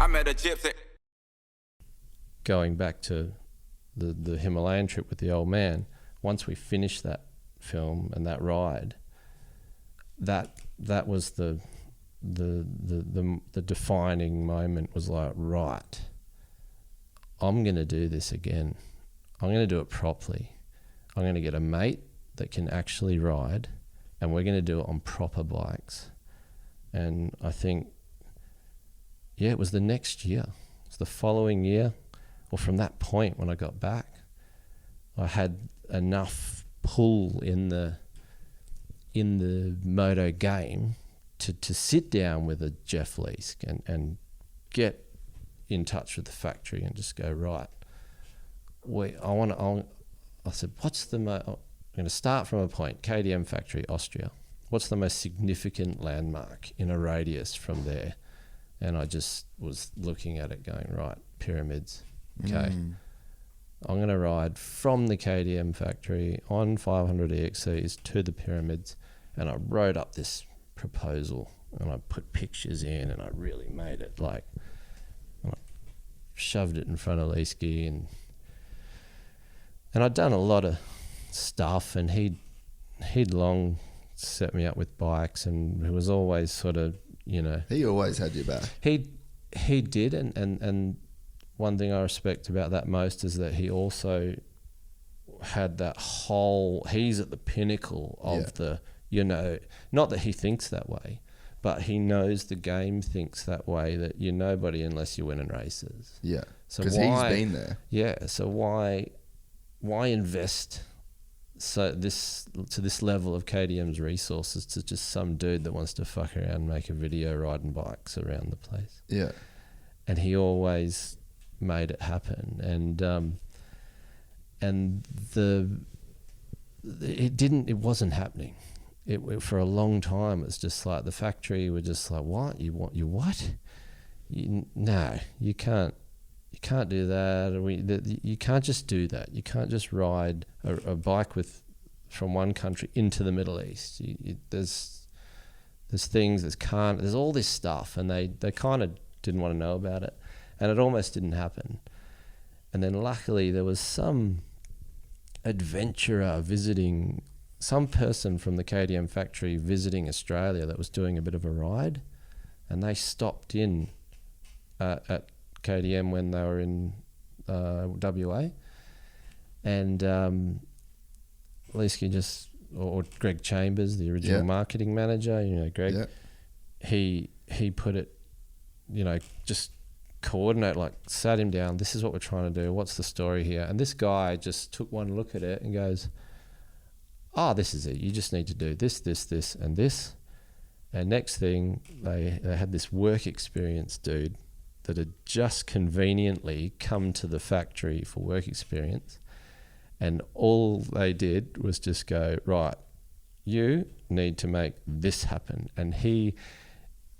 I met a gypsy. Going back to the Himalayan trip with the old man, once we finished that film and that ride, that was the defining moment. Was like, right, I'm going to do this again. I'm going to do it properly. I'm going to get a mate that can actually ride, and we're going to do it on proper bikes. And I think, yeah, it was the next year. It was the following year, or from that point when I got back, I had enough pull in the moto game to sit down with a Jeff Leask and get in touch with the factory and just go, right, I said, I'm going to start from a point, KTM factory, Austria. What's the most significant landmark in a radius from there? And I just was looking at it going, right, pyramids. Okay. I'm going to ride from the KTM factory on 500 EXCs to the pyramids. And I wrote up this proposal and I put pictures in and I really made it like, I shoved it in front of Leaski and I'd done a lot of stuff, and he'd long set me up with bikes, and he was always sort of, you know. He always had your back. He did, and one thing I respect about that most is that he also had that whole, he's at the pinnacle of the, you know, not that he thinks that way, but he knows the game thinks that way, that you're nobody unless you're winning races. Yeah, so because he's been there. Yeah, so why invest to this level of KTM's resources to just some dude that wants to fuck around and make a video riding bikes around the place? Yeah. And he always made it happen. It wasn't happening. It for a long time, it's just like the factory were just like, what? No, you can't. You can't do that. You can't just do that. You can't just ride a bike from one country into the Middle East. There's things, there's all this stuff, and they kind of didn't want to know about it, and it almost didn't happen. And then luckily there was some adventurer visiting, some person from the KTM factory visiting Australia that was doing a bit of a ride, and they stopped in at KTM when they were in WA, and Leaski or Greg Chambers, the original marketing manager, you know, Greg, he put it, you know, just coordinate, like sat him down, this is what we're trying to do, what's the story here? And this guy just took one look at it and goes, this is it, you just need to do this, and this. And next thing, they had this work experience dude that had just conveniently come to the factory for work experience, and all they did was just go, right, you need to make this happen. And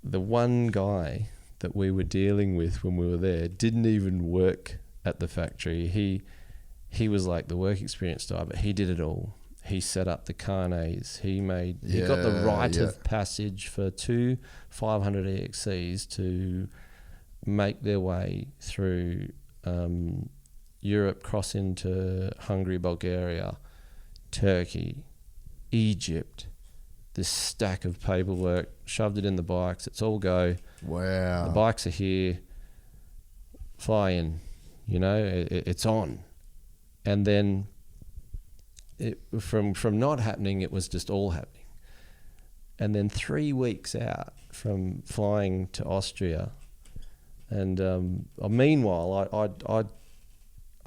the one guy that we were dealing with when we were there didn't even work at the factory. He was like the work experience guy, but he did it all. He set up the carnets. He got the rite of passage for 2 500 EXCs to make their way through Europe, cross into Hungary, Bulgaria, Turkey, Egypt. This stack of paperwork, shoved it in the bikes. It's all go. Wow. The bikes are here. Fly in. You know, it's on. And then from not happening, it was just all happening. And then 3 weeks out from flying to Austria, and meanwhile, I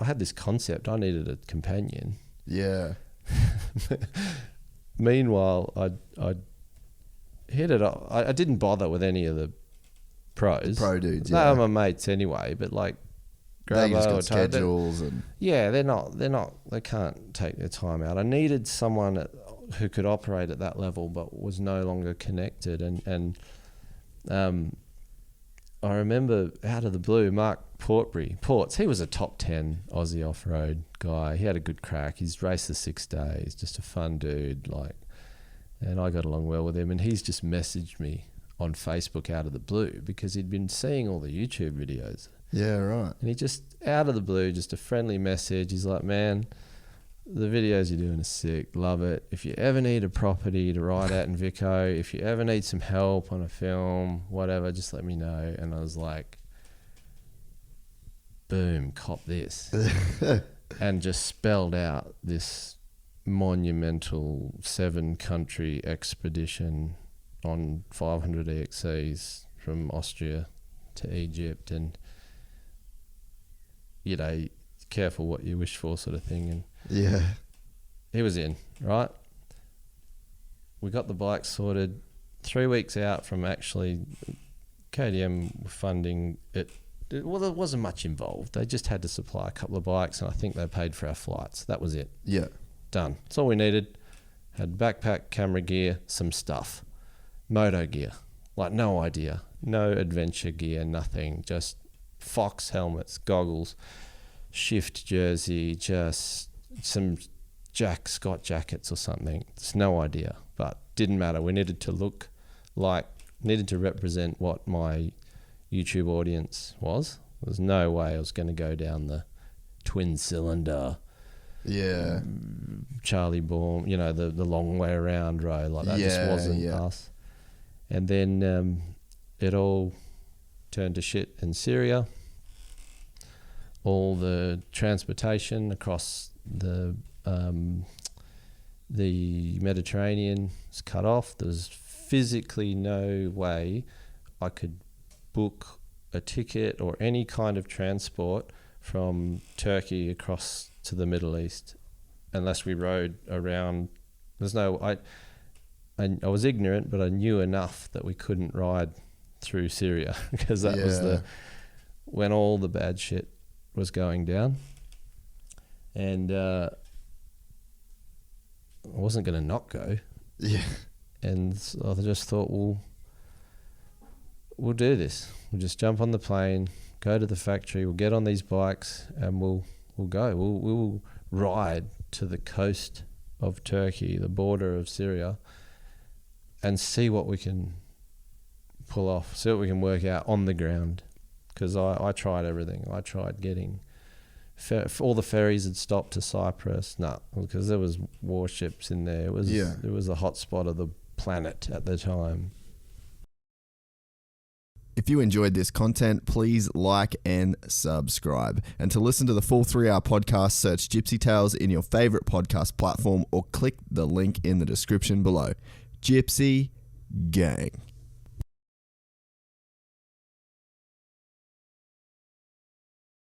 had this concept. I needed a companion. Yeah. Meanwhile, I hit it up. I didn't bother with any of the pros. The pro dudes, They were my mates anyway, but like they just got Grabo, schedules and they can't take their time out. I needed someone who could operate at that level but was no longer connected, and I remember out of the blue, Mark Ports, he was a top 10 Aussie off-road guy. He had a good crack. He's raced the 6 days, just a fun dude, and I got along well with him, and he's just messaged me on Facebook out of the blue because he'd been seeing all the YouTube videos. Yeah, right. And he just, out of the blue, just a friendly message. He's like, man, the videos you're doing are sick. Love it. If you ever need a property to ride out in Vico, if you ever need some help on a film, whatever, just let me know. And I was like, boom, cop this. And just spelled out this monumental 7-country expedition on 500 EXCs from Austria to Egypt, and you know, careful what you wish for, sort of thing. And yeah, he was in, right? We got the bike sorted 3 weeks out from actually KTM funding it. Well, there wasn't much involved. They just had to supply a couple of bikes, and I think they paid for our flights. That was it. Yeah. Done. That's all we needed. Had backpack, camera gear, some stuff. Moto gear. Like, no idea. No adventure gear, nothing. Just Fox helmets, goggles, shift jersey, just some Jack Scott jackets or something. It's no idea. But didn't matter. We needed to look like, needed to represent what my YouTube audience was. There's no way I was going to go down the twin cylinder, Charlie Baum, you know, the long way around road. Like that just wasn't us. And then it all turned to shit in Syria. All the transportation across the Mediterranean was cut off. There was physically no way I could book a ticket or any kind of transport from Turkey across to the Middle East unless we rode around. There's no, I was ignorant, but I knew enough that we couldn't ride through Syria because that was when all the bad shit was going down. And I wasn't going to not go. Yeah. And so I just thought, well, we'll do this. We'll just jump on the plane, go to the factory, we'll get on these bikes, and we'll go. We'll ride to the coast of Turkey, the border of Syria, and see what we can pull off, see what we can work out on the ground. Because I tried everything. I tried getting all the ferries had stopped to Cyprus. No, because there was warships in there. It was a hot spot of the planet at the time. If you enjoyed this content, please like and subscribe. And to listen to the full 3-hour podcast, search Gypsy Tales in your favorite podcast platform or click the link in the description below. Gypsy Gang.